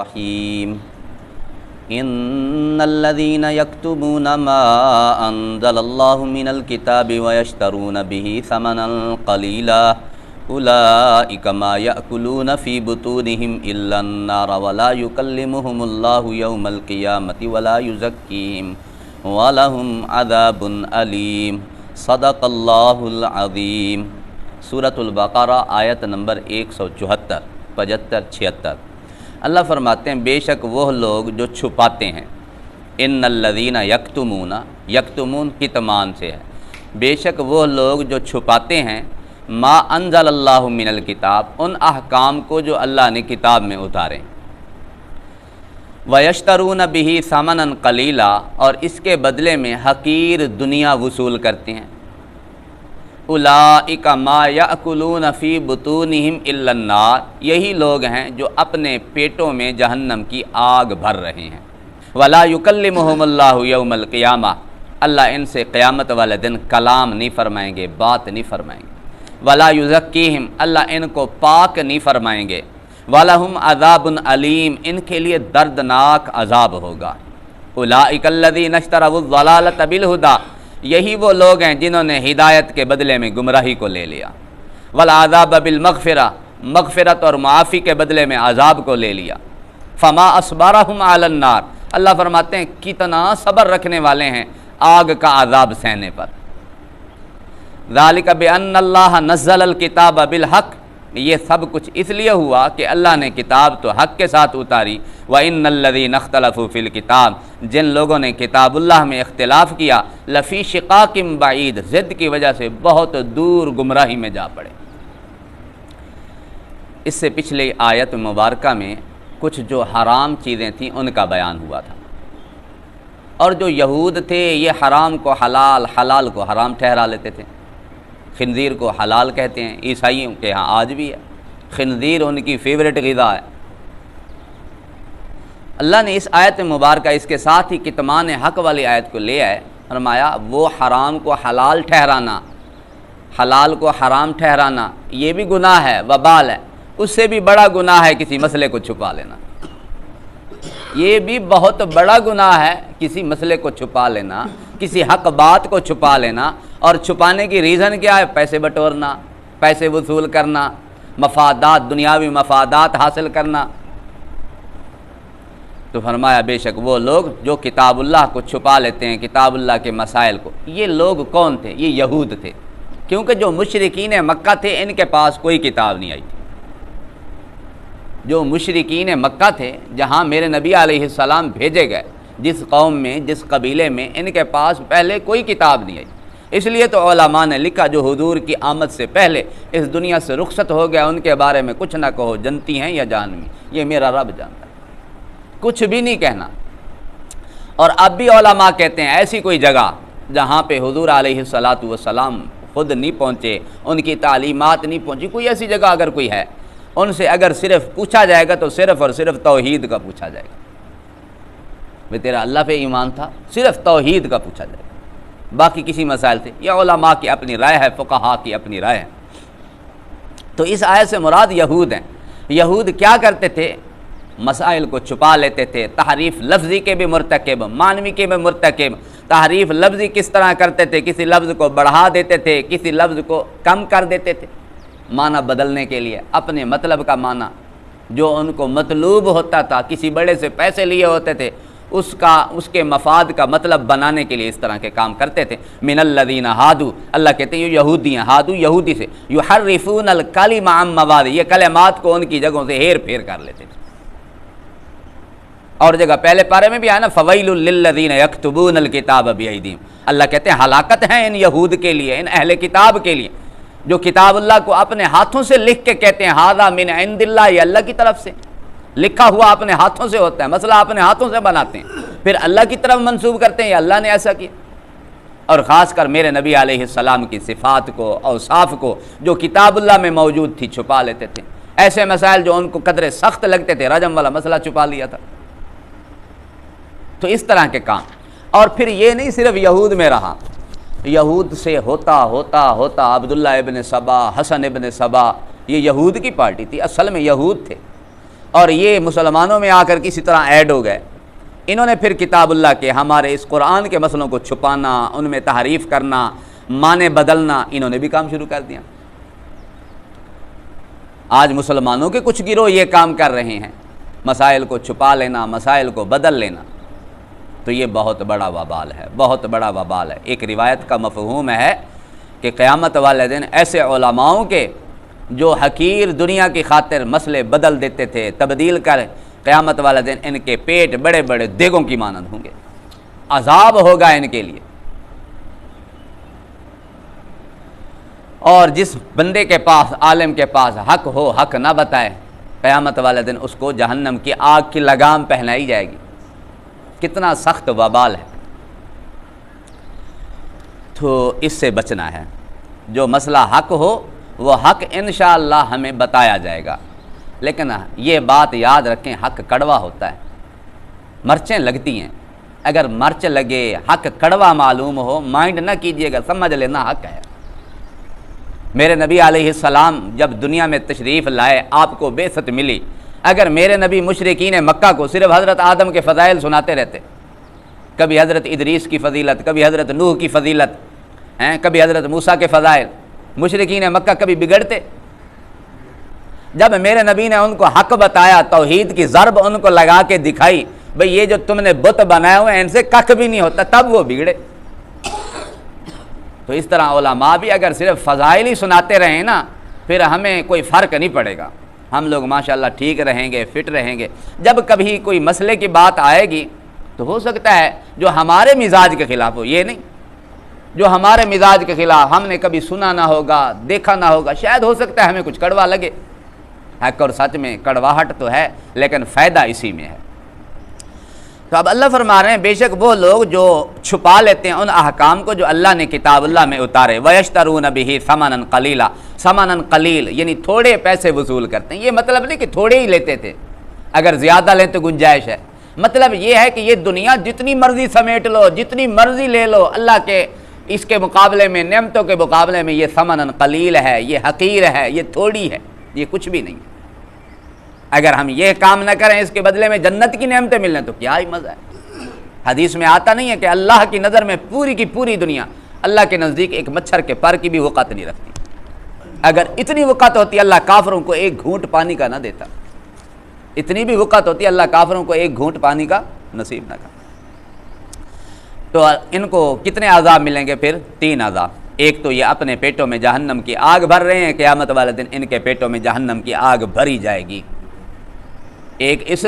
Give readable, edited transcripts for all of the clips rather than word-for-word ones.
الرحیم ان الذين يكتمون ما انزل الله من الكتاب ويشترون به ثمنا قليلا اولئك ما يأكلون في بطونهم الا النار ولا يكلمهم الله يوم القيامة ولا يزكيهم ولهم عذاب علیم صدق اللہ العظیم۔ سورۃ البقرہ آیت نمبر 174، 75، 76۔ اللہ فرماتے ہیں بے شک وہ لوگ جو چھپاتے ہیں، ان الذین یکتمون، یکتمون کتمان سے ہے، بے شک وہ لوگ جو چھپاتے ہیں ما انزل اللہ من الکتاب، ان احکام کو جو اللہ نے کتاب میں اتارے، وَيَشْتَرُونَ بِهِ ثَمَنًا قَلِيلًا، اور اس کے بدلے میں حقیر دنیا وصول کرتے ہیں، اولئک ما یأکلون فی بطونہم الا النار، یہی لوگ ہیں جو اپنے پیٹوں میں جہنم کی آگ بھر رہے ہیں، وَلَا يُكَلِّمُهُمُ اللَّهُ يَوْمَ الْقِيَامَةِ، اللہ ان سے قیامت والے دن کلام نہیں فرمائیں گے، بات نہیں فرمائیں گے، وَلَا يُزَكِّيهِمْ، اللہ ان کو پاک نہیں فرمائیں گے، وَلَهُمْ عَذَابٌ عَلِيمٌ، ان کے لیے دردناک عذاب ہوگا، اولئک الذین اشتروا الضلالۃ بالہدیٰ، یہی وہ لوگ ہیں جنہوں نے ہدایت کے بدلے میں گمراہی کو لے لیا، والعذاب بالمغفرہ، مغفرت اور معافی کے بدلے میں عذاب کو لے لیا، فما اصبرہم علی النار، اللہ فرماتے ہیں کتنا صبر رکھنے والے ہیں آگ کا عذاب سہنے پر، ذالک بان اللہ نزل الکتاب بالحق، یہ سب کچھ اس لیے ہوا کہ اللہ نے کتاب تو حق کے ساتھ اتاری، وَإِنَّ الَّذِينَ اخْتَلَفُوا فِي الْكِتَابِ، جن لوگوں نے کتاب اللہ میں اختلاف کیا، لفی شقاق بعید، ضد کی وجہ سے بہت دور گمراہی میں جا پڑے۔ اس سے پچھلی آیت مبارکہ میں کچھ جو حرام چیزیں تھیں ان کا بیان ہوا تھا، اور جو یہود تھے یہ حرام کو حلال، حلال کو حرام ٹھہرا لیتے تھے، خنزیر کو حلال کہتے ہیں، عیسائیوں کے ہاں آج بھی ہے، خنزیر ان کی فیوریٹ غذا ہے۔ اللہ نے اس آیت مبارکہ اس کے ساتھ ہی کتمان حق والی آیت کو لے آئے، فرمایا وہ حرام کو حلال ٹھہرانا، حلال کو حرام ٹھہرانا یہ بھی گناہ ہے، وبال ہے، اس سے بھی بڑا گناہ ہے کسی مسئلے کو چھپا لینا، یہ بھی بہت بڑا گناہ ہے کسی مسئلے کو چھپا لینا، کسی حق بات کو چھپا لینا، اور چھپانے کی ریزن کیا ہے؟ پیسے بٹورنا، پیسے وصول کرنا، مفادات، دنیاوی مفادات حاصل کرنا۔ تو فرمایا بے شک وہ لوگ جو کتاب اللہ کو چھپا لیتے ہیں، کتاب اللہ کے مسائل کو، یہ لوگ کون تھے؟ یہ یہود تھے، کیونکہ جو مشرکین مکہ تھے ان کے پاس کوئی کتاب نہیں آئی تھی، جو مشرکین مکہ تھے جہاں میرے نبی علیہ السلام بھیجے گئے، جس قوم میں، جس قبیلے میں، ان کے پاس پہلے کوئی کتاب نہیں آئی، اس لیے تو علماء نے لکھا جو حضور کی آمد سے پہلے اس دنیا سے رخصت ہو گیا ان کے بارے میں کچھ نہ کہو، جنتی ہیں یا جانوی، یہ میرا رب جانتا ہے، کچھ بھی نہیں کہنا۔ اور اب بھی علماء کہتے ہیں ایسی کوئی جگہ جہاں پہ حضور علیہ الصلاۃ والسلام خود نہیں پہنچے، ان کی تعلیمات نہیں پہنچی، کوئی ایسی جگہ اگر کوئی ہے، ان سے اگر صرف پوچھا جائے گا تو صرف اور صرف توحید کا پوچھا جائے گا، وہ تیرا اللہ پہ ایمان تھا، صرف توحید کا پوچھا جائے گا، باقی کسی مسائل سے۔ یہ علماء کی اپنی رائے ہے، فقہاء کی اپنی رائے ہے۔ تو اس آیت سے مراد یہود ہیں۔ یہود کیا کرتے تھے؟ مسائل کو چھپا لیتے تھے، تحریف لفظی کے بھی مرتکب، معنوی کے بھی مرتکب۔ تحریف لفظی کس طرح کرتے تھے؟ کسی لفظ کو بڑھا دیتے تھے، کسی لفظ کو کم کر دیتے تھے، معنی بدلنے کے لیے، اپنے مطلب کا معنی جو ان کو مطلوب ہوتا تھا، کسی بڑے سے پیسے لیے ہوتے تھے، اس کے مفاد کا مطلب بنانے کے لیے اس طرح کے کام کرتے تھے۔ من الذین ہادو، اللہ کہتے ہیں یہ یہودی ہیں، ہادو یہودی سے، یحرفون الکلم عن مواضع، یہ کلمات کو ان کی جگہوں سے ہیر پھیر کر لیتے تھے۔ اور جگہ پہلے پارے میں بھی آیا نا، فویل للذین یکتبون الکتاب بایدیہم، اللہ کہتے ہیں ہلاکت ہے ان یہود کے لیے، ان اہل کتاب کے لیے جو کتاب اللہ کو اپنے ہاتھوں سے لکھ کے کہتے ہیں ھذا من عند اللہ، یہ اللہ کی طرف سے لکھا ہوا اپنے ہاتھوں سے ہوتا ہے، مسئلہ اپنے ہاتھوں سے بناتے ہیں، پھر اللہ کی طرف منسوب کرتے ہیں یہ اللہ نے ایسا کیا۔ اور خاص کر میرے نبی علیہ السلام کی صفات کو، اوصاف کو جو کتاب اللہ میں موجود تھی چھپا لیتے تھے۔ ایسے مسائل جو ان کو قدرے سخت لگتے تھے، رجم والا مسئلہ چھپا لیا تھا۔ تو اس طرح کے کام، اور پھر یہ نہیں صرف یہود میں رہا، یہود سے ہوتا ہوتا ہوتا عبداللہ ابن سبا، حسن ابن سبا، یہ یہود کی پارٹی تھی، اصل میں یہود تھے، اور یہ مسلمانوں میں آ کر کسی طرح ایڈ ہو گئے۔ انہوں نے پھر کتاب اللہ کے ہمارے اس قرآن کے مسئلوں کو چھپانا، ان میں تحریف کرنا، معنی بدلنا، انہوں نے بھی کام شروع کر دیا۔ آج مسلمانوں کے کچھ گروہ یہ کام کر رہے ہیں، مسائل کو چھپا لینا، مسائل کو بدل لینا، تو یہ بہت بڑا وبال ہے، بہت بڑا وبال ہے۔ ایک روایت کا مفہوم ہے کہ قیامت والے دن ایسے علماؤں کے جو حقیر دنیا کی خاطر مسئلے بدل دیتے تھے، تبدیل کر، قیامت والے دن ان کے پیٹ بڑے بڑے دیگوں کی مانند ہوں گے، عذاب ہوگا ان کے لیے۔ اور جس بندے کے پاس، عالم کے پاس حق ہو، حق نہ بتائے، قیامت والے دن اس کو جہنم کی آگ کی لگام پہنائی جائے گی۔ کتنا سخت وبال ہے۔ تو اس سے بچنا ہے۔ جو مسئلہ حق ہو وہ حق انشاءاللہ ہمیں بتایا جائے گا، لیکن یہ بات یاد رکھیں، حق کڑوا ہوتا ہے، مرچیں لگتی ہیں۔ اگر مرچ لگے، حق کڑوا معلوم ہو، مائنڈ نہ کیجئے گا، سمجھ لینا حق ہے۔ میرے نبی علیہ السلام جب دنیا میں تشریف لائے، آپ کو بعثت ملی، اگر میرے نبی مشرکین مکہ کو صرف حضرت آدم کے فضائل سناتے رہتے، کبھی حضرت ادریس کی فضیلت، کبھی حضرت نوح کی فضیلت، کبھی حضرت موسیٰ کے فضائل، مشرکین مکہ کبھی بگڑتے؟ جب میرے نبی نے ان کو حق بتایا، توحید کی ضرب ان کو لگا کے دکھائی، بھئی یہ جو تم نے بت بنائے ہوئے ہیں ان سے کخ بھی نہیں ہوتا، تب وہ بگڑے۔ تو اس طرح علماء بھی اگر صرف فضائل ہی سناتے رہیں نا، پھر ہمیں کوئی فرق نہیں پڑے گا، ہم لوگ ماشاءاللہ ٹھیک رہیں گے، فٹ رہیں گے۔ جب کبھی کوئی مسئلے کی بات آئے گی تو ہو سکتا ہے جو ہمارے مزاج کے خلاف ہو، یہ نہیں جو ہمارے مزاج کے خلاف ہم نے کبھی سنا نہ ہوگا، دیکھا نہ ہوگا، شاید ہو سکتا ہے ہمیں کچھ کڑوا لگے۔ حق اور سچ میں کڑواہٹ تو ہے، لیکن فائدہ اسی میں ہے۔ تو اب اللہ فرما رہے ہیں بے شک وہ لوگ جو چھپا لیتے ہیں ان احکام کو جو اللہ نے کتاب اللہ میں اتارے، وَيَشْتَرُونَ بِهِ ثَمَنًا قَلِيلًا، ثمناً قلیل یعنی تھوڑے پیسے وصول کرتے ہیں۔ یہ مطلب نہیں کہ تھوڑے ہی لیتے تھے، اگر زیادہ لیں تو گنجائش ہے، مطلب یہ ہے کہ یہ دنیا جتنی مرضی سمیٹ لو، جتنی مرضی لے لو، اللہ کے اس کے مقابلے میں، نعمتوں کے مقابلے میں یہ ثمناً قلیل ہے، یہ حقیر ہے، یہ تھوڑی ہے، یہ کچھ بھی نہیں ہے۔ اگر ہم یہ کام نہ کریں اس کے بدلے میں جنت کی نعمتیں ملیں تو کیا ہی مزہ ہے۔ حدیث میں آتا نہیں ہے کہ اللہ کی نظر میں پوری کی پوری دنیا اللہ کے نزدیک ایک مچھر کے پر کی بھی وقت نہیں رکھتی۔ اگر اتنی وقت ہوتی اللہ کافروں کو ایک گھونٹ پانی کا نہ دیتا، اتنی بھی وقت ہوتی اللہ کافروں کو ایک گھونٹ پانی کا نصیب نہ کرتا۔ تو ان کو کتنے عذاب ملیں گے پھر؟ 3 عذاب۔ ایک تو یہ اپنے پیٹوں میں جہنم کی آگ بھر رہے ہیں، قیامت والے دن ان کے پیٹوں میں جہنم کی آگ بھری جائے گی۔ ایک اس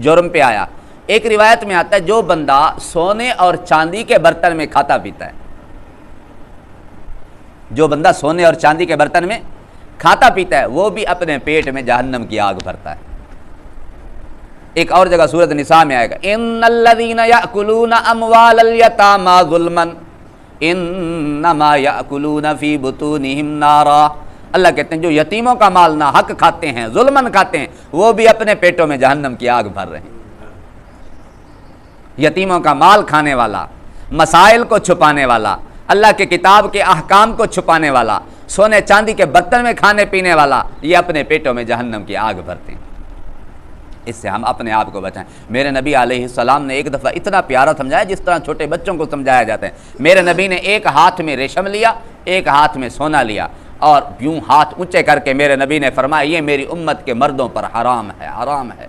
جرم پہ آیا۔ ایک روایت میں آتا ہے جو بندہ سونے اور چاندی کے برتن میں کھاتا پیتا ہے، جو بندہ سونے اور چاندی کے برتن میں کھاتا پیتا ہے وہ بھی اپنے پیٹ میں جہنم کی آگ بھرتا ہے۔ ایک اور جگہ سورۃ نساء میں آئے گا، ان الذین یاکلون اموال الیتامی ظلما انما یاکلون فی بطونہم نارا۔ اللہ کہتے ہیں جو یتیموں کا مال نہ حق کھاتے ہیں، ظلمن کھاتے ہیں، وہ بھی اپنے پیٹوں میں جہنم کی آگ بھر رہے ہیں۔ یتیموں کا مال کھانے والا، مسائل کو چھپانے والا، اللہ کے کتاب کے احکام کو چھپانے والا، سونے چاندی کے برتن میں کھانے پینے والا، یہ اپنے پیٹوں میں جہنم کی آگ بھرتے ہیں۔ اس سے ہم اپنے آپ کو بچائیں۔ میرے نبی علیہ السلام نے ایک دفعہ اتنا پیارا سمجھایا جس طرح چھوٹے بچوں کو سمجھایا جاتا ہے۔ میرے نبی نے ایک ہاتھ میں ریشم لیا، ایک ہاتھ میں سونا لیا، اور یوں ہاتھ اونچے کر کے میرے نبی نے فرمایا یہ میری امت کے مردوں پر حرام ہے، حرام ہے۔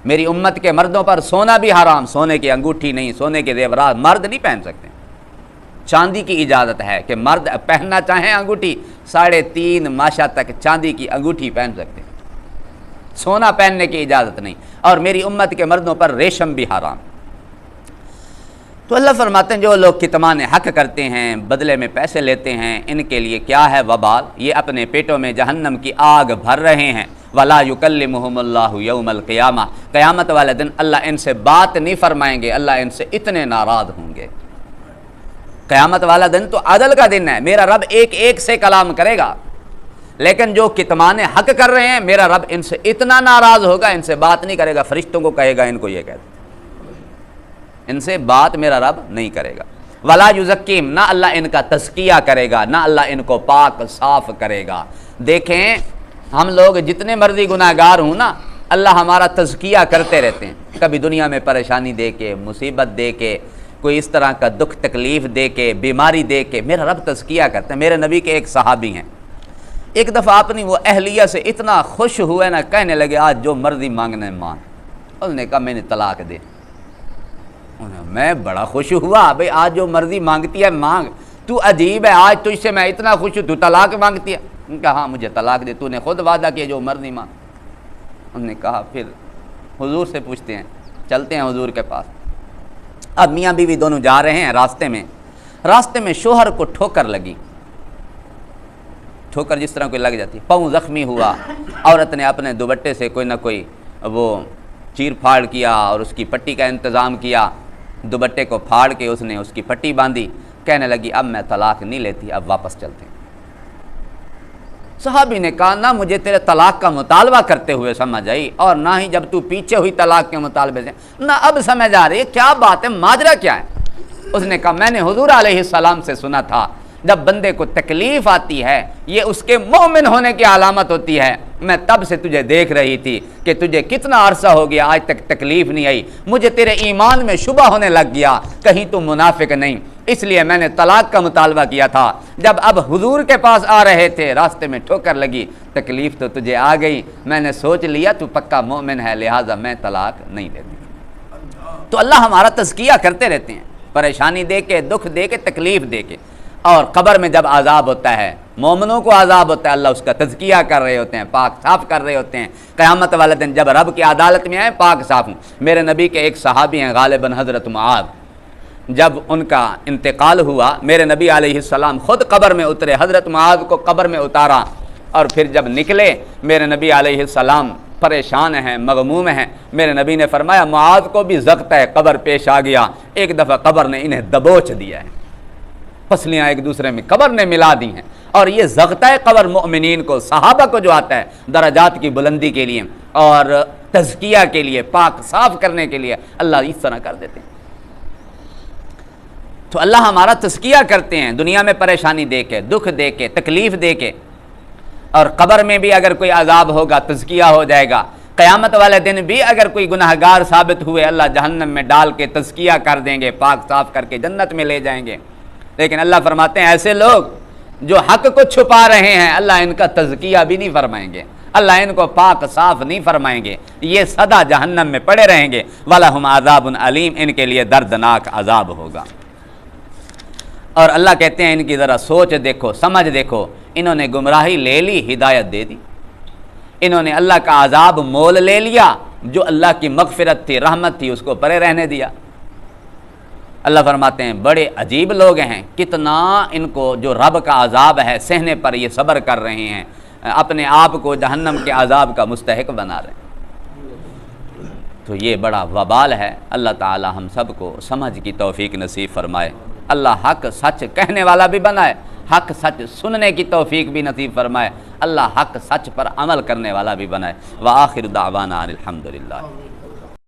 میری امت کے مردوں پر سونا بھی حرام، سونے کی انگوٹھی نہیں، سونے کے زیورات مرد نہیں پہن سکتے۔ چاندی کی اجازت ہے کہ مرد پہننا چاہیں انگوٹھی 3.5 ماشا تک چاندی کی انگوٹھی پہن سکتے ہیں، سونا پہننے کی اجازت نہیں، اور میری امت کے مردوں پر ریشم بھی حرام۔ تو اللہ فرماتے ہیں جو لوگ کتمان حق کرتے ہیں، بدلے میں پیسے لیتے ہیں، ان کے لیے کیا ہے وبال، یہ اپنے پیٹوں میں جہنم کی آگ بھر رہے ہیں۔ وَلَا يُكَلِّمُهُمُ اللَّهُ يَوْمَ الْقِيَامَةِ، قیامت والے دن اللہ ان سے بات نہیں فرمائیں گے، اللہ ان سے اتنے ناراض ہوں گے۔ قیامت والا دن تو عدل کا دن ہے، میرا رب ایک ایک سے کلام کرے گا، لیکن جو کتمان حق کر رہے ہیں میرا رب ان سے اتنا ناراض ہوگا، ان سے بات نہیں کرے گا، فرشتوں کو کہے گا ان کو یہ کہہ دو، ان سے بات میرا رب نہیں کرے گا۔ وَلَا يُزَكِّيهِمْ، نہ اللہ ان کا تزکیہ کرے گا، نہ اللہ ان کو پاک صاف کرے گا۔ دیکھیں ہم لوگ جتنے مرضی گناہ گار ہوں نا، اللہ ہمارا تزکیہ کرتے رہتے ہیں، کبھی دنیا میں پریشانی دے کے، مصیبت دے کے، کوئی اس طرح کا دکھ تکلیف دے کے، بیماری دے کے میرا رب تزکیہ کرتے ہیں۔ میرے نبی کے ایک صحابی ہیں، ایک دفعہ اپنی وہ اہلیہ سے اتنا خوش ہوئے نا، کہنے لگے آج جو مرضی مانگنے مانگ۔ اس نے کہا میں نے طلاق دے۔ میں بڑا خوش ہوا، بھئی آج جو مرضی مانگتی ہے مانگ، تو عجیب ہے، آج تجھ سے میں اتنا خوش ہوں تو طلاق مانگتی ہے؟ انہوں نے کہا ہاں مجھے طلاق دے، تو نے خود وعدہ کیا جو مرضی مانگ۔ انہوں نے کہا پھر حضور سے پوچھتے ہیں، چلتے ہیں حضور کے پاس۔ اب میاں بیوی دونوں جا رہے ہیں، راستے میں شوہر کو ٹھوکر لگی، ٹھوکر جس طرح کوئی لگ جاتی، پاؤں زخمی ہوا، عورت نے اپنے دوپٹے سے کوئی نہ کوئی وہ چیر پھاڑ کیا اور اس کی پٹی کا انتظام کیا، دوپٹے کو پھاڑ کے اس نے اس کی پٹی باندھی، کہنے لگی اب میں طلاق نہیں لیتی، اب واپس چلتے ہیں۔ صحابی نے کہا نہ مجھے تیرے طلاق کا مطالبہ کرتے ہوئے سمجھ آئی، اور نہ ہی جب تو پیچھے ہوئی طلاق کے مطالبے سے، نہ اب سمجھ آ رہی ہے کیا بات ہے، ماجرا کیا ہے؟ اس نے کہا میں نے حضور علیہ السلام سے سنا تھا جب بندے کو تکلیف آتی ہے یہ اس کے مومن ہونے کی علامت ہوتی ہے، میں تب سے تجھے دیکھ رہی تھی کہ تجھے کتنا عرصہ ہو گیا آج تک تکلیف نہیں آئی، مجھے تیرے ایمان میں شبہ ہونے لگ گیا کہیں تو منافق نہیں، اس لیے میں نے طلاق کا مطالبہ کیا تھا۔ جب اب حضور کے پاس آ رہے تھے راستے میں ٹھوکر لگی، تکلیف تو تجھے آ گئی، میں نے سوچ لیا تو پکا مومن ہے لہٰذا میں طلاق نہیں دیتی۔ تو اللہ ہمارا تزکیہ کرتے رہتے ہیں، پریشانی دے کے، دکھ دے کے، تکلیف دے کے، اور قبر میں جب عذاب ہوتا ہے، مومنوں کو عذاب ہوتا ہے، اللہ اس کا تزکیہ کر رہے ہوتے ہیں، پاک صاف کر رہے ہوتے ہیں۔ قیامت والے دن جب رب کی عدالت میں آئے پاک صاف ہوں۔ میرے نبی کے ایک صحابی ہیں غالباً حضرت معاذ، جب ان کا انتقال ہوا میرے نبی علیہ السلام خود قبر میں اترے، حضرت معاذ کو قبر میں اتارا، اور پھر جب نکلے میرے نبی علیہ السلام پریشان ہیں، مغموم ہیں، میرے نبی نے فرمایا معاذ کو بھی ضغط ہے، قبر پیش آ گیا، ایک دفعہ قبر نے انہیں دبوچ دیا ہے، پسلیاں ایک دوسرے میں قبر نے ملا دی ہیں، اور یہ ضغطہ قبر مومنین کو، صحابہ کو جو آتا ہے درجات کی بلندی کے لیے اور تزکیہ کے لیے، پاک صاف کرنے کے لیے، اللہ اس طرح کر دیتے ہیں۔ تو اللہ ہمارا تزکیہ کرتے ہیں دنیا میں پریشانی دے کے، دکھ دے کے، تکلیف دے کے، اور قبر میں بھی اگر کوئی عذاب ہوگا تزکیہ ہو جائے گا، قیامت والے دن بھی اگر کوئی گناہگار ثابت ہوئے اللہ جہنم میں ڈال کے تزکیہ کر دیں گے، پاک صاف کر کے جنت میں لے جائیں گے۔ لیکن اللہ فرماتے ہیں ایسے لوگ جو حق کو چھپا رہے ہیں اللہ ان کا تزکیہ بھی نہیں فرمائیں گے، اللہ ان کو پاک صاف نہیں فرمائیں گے، یہ سدا جہنم میں پڑے رہیں گے۔ وَلَهُمْ عَذَابٌ عَلِيمٌ، ان کے لیے دردناک عذاب ہوگا۔ اور اللہ کہتے ہیں ان کی ذرا سوچ دیکھو، سمجھ دیکھو، انہوں نے گمراہی لے لی، ہدایت دے دی، انہوں نے اللہ کا عذاب مول لے لیا، جو اللہ کی مغفرت تھی، رحمت تھی، اس کو پرے رہنے دیا۔ اللہ فرماتے ہیں بڑے عجیب لوگ ہیں، کتنا ان کو جو رب کا عذاب ہے سہنے پر یہ صبر کر رہے ہیں، اپنے آپ کو جہنم کے عذاب کا مستحق بنا رہے ہیں۔ تو یہ بڑا وبال ہے، اللہ تعالی ہم سب کو سمجھ کی توفیق نصیب فرمائے، اللہ حق سچ کہنے والا بھی بنائے، حق سچ سننے کی توفیق بھی نصیب فرمائے، اللہ حق سچ پر عمل کرنے والا بھی بنائے۔ وآخر دعوانا الحمدللہ۔